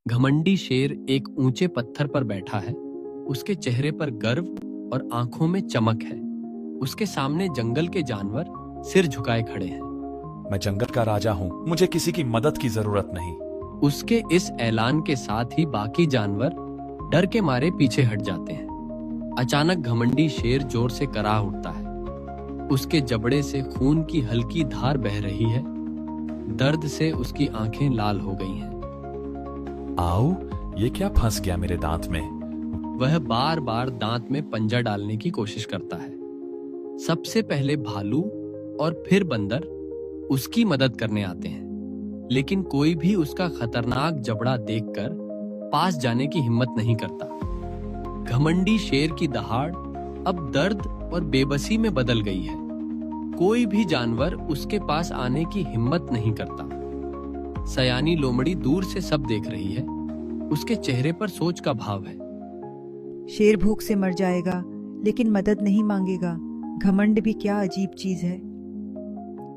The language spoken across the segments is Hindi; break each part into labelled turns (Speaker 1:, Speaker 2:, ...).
Speaker 1: घमंडी शेर एक ऊंचे पत्थर पर बैठा है। उसके चेहरे पर गर्व और आंखों में चमक है। उसके सामने जंगल के जानवर सिर झुकाए खड़े हैं।
Speaker 2: मैं जंगल का राजा हूँ, मुझे किसी की मदद की जरूरत नहीं।
Speaker 1: उसके इस ऐलान के साथ ही बाकी जानवर डर के मारे पीछे हट जाते हैं। अचानक घमंडी शेर जोर से कराह उठता है। उसके जबड़े से खून की हल्की धार बह रही है। दर्द से उसकी आंखें लाल हो गई हैं।
Speaker 2: आओ, ये क्या फंस गया मेरे दांत में?
Speaker 1: वह बार बार दांत में पंजा डालने की कोशिश करता है। सबसे पहले भालू और फिर बंदर उसकी मदद करने आते हैं, लेकिन कोई भी उसका खतरनाक जबड़ा देखकर पास जाने की हिम्मत नहीं करता। घमंडी शेर की दहाड़ अब दर्द और बेबसी में बदल गई है। कोई भी जानवर उसके पास आने की हिम्मत नहीं करता। सयानी लोमड़ी दूर से सब देख रही है। उसके चेहरे पर सोच का भाव है।
Speaker 3: शेर भूख से मर जाएगा, लेकिन मदद नहीं मांगेगा। घमंड भी क्या अजीब चीज है।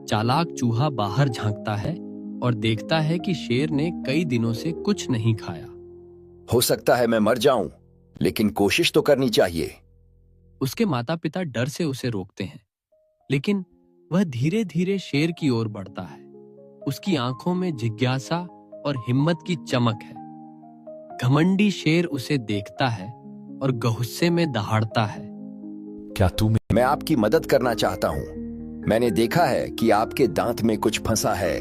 Speaker 1: चालाक चूहा बाहर झांकता है और देखता है कि शेर ने कई दिनों से कुछ नहीं खाया।
Speaker 4: हो सकता है मैं मर जाऊं, लेकिन कोशिश तो करनी चाहिए।
Speaker 1: उसके माता पिता डर से उसे रोकते हैं, लेकिन वह धीरे धीरे शेर की ओर बढ़ता है। उसकी आंखों में जिज्ञासा और हिम्मत की चमक है। घमंडी शेर उसे देखता है और गुस्से में दहाड़ता है।
Speaker 2: क्या तू
Speaker 4: मैं आपकी मदद करना चाहता हूँ। मैंने देखा है कि आपके दांत में कुछ फंसा है।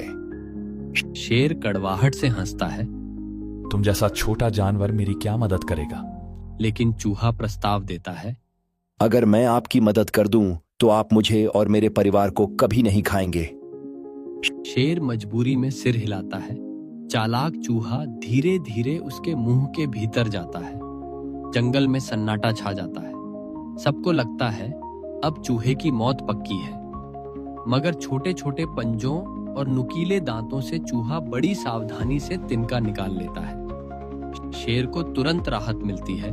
Speaker 1: शेर कड़वाहट से हंसता है।
Speaker 2: तुम जैसा छोटा जानवर मेरी क्या मदद करेगा?
Speaker 1: लेकिन चूहा प्रस्ताव देता है,
Speaker 4: अगर मैं आपकी मदद कर दूं, तो आप मुझे और मेरे परिवार को कभी नहीं खाएंगे।
Speaker 1: शेर मजबूरी में सिर हिलाता है। चालाक चूहा धीरे धीरे उसके मुंह के भीतर जाता है। जंगल में सन्नाटा छा जाता है। सबको लगता है अब चूहे की मौत पक्की है, मगर छोटे छोटे पंजों और नुकीले दांतों से चूहा बड़ी सावधानी से तिनका निकाल लेता है। शेर को तुरंत राहत मिलती है।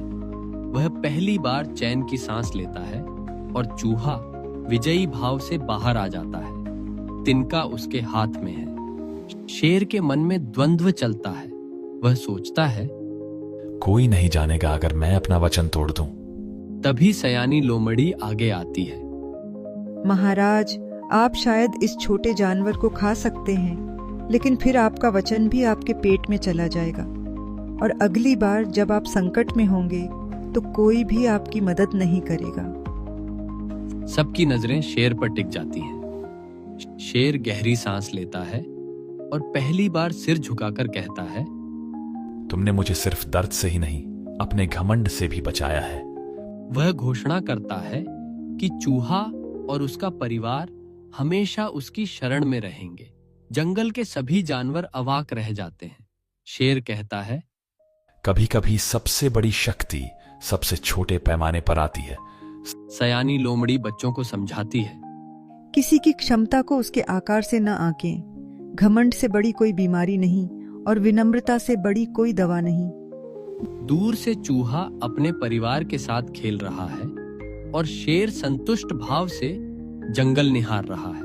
Speaker 1: वह पहली बार चैन की सांस लेता है और चूहा विजयी भाव से बाहर आ जाता है। तिनका उसके हाथ में है। शेर के मन में द्वंद्व चलता है। वह सोचता है,
Speaker 2: कोई नहीं जानेगा अगर मैं अपना वचन तोड़ दूं।
Speaker 1: तभी सयानी लोमड़ी आगे आती है।
Speaker 3: महाराज, आप शायद इस छोटे जानवर को खा सकते हैं, लेकिन फिर आपका वचन भी आपके पेट में चला जाएगा, और अगली बार जब आप संकट में होंगे तो कोई भी आपकी मदद नहीं करेगा।
Speaker 1: सबकी नजरें शेर पर टिक जाती हैं। शेर गहरी सांस लेता है और पहली बार सिर झुकाकर कहता है,
Speaker 2: तुमने मुझे सिर्फ दर्द से ही नहीं, अपने घमंड से भी बचाया है।
Speaker 1: वह घोषणा करता है कि चूहा और उसका परिवार हमेशा उसकी शरण में रहेंगे। जंगल के सभी जानवर अवाक रह जाते हैं। शेर कहता है,
Speaker 2: कभी कभी सबसे बड़ी शक्ति सबसे छोटे पैमाने पर आती है।
Speaker 1: सयानी लोमड़ी बच्चों को समझाती है,
Speaker 3: किसी की क्षमता को उसके आकार से न आंकें। घमंड से बड़ी कोई बीमारी नहीं और विनम्रता से बड़ी कोई दवा नहीं।
Speaker 1: दूर से चूहा अपने परिवार के साथ खेल रहा है और शेर संतुष्ट भाव से जंगल निहार रहा है।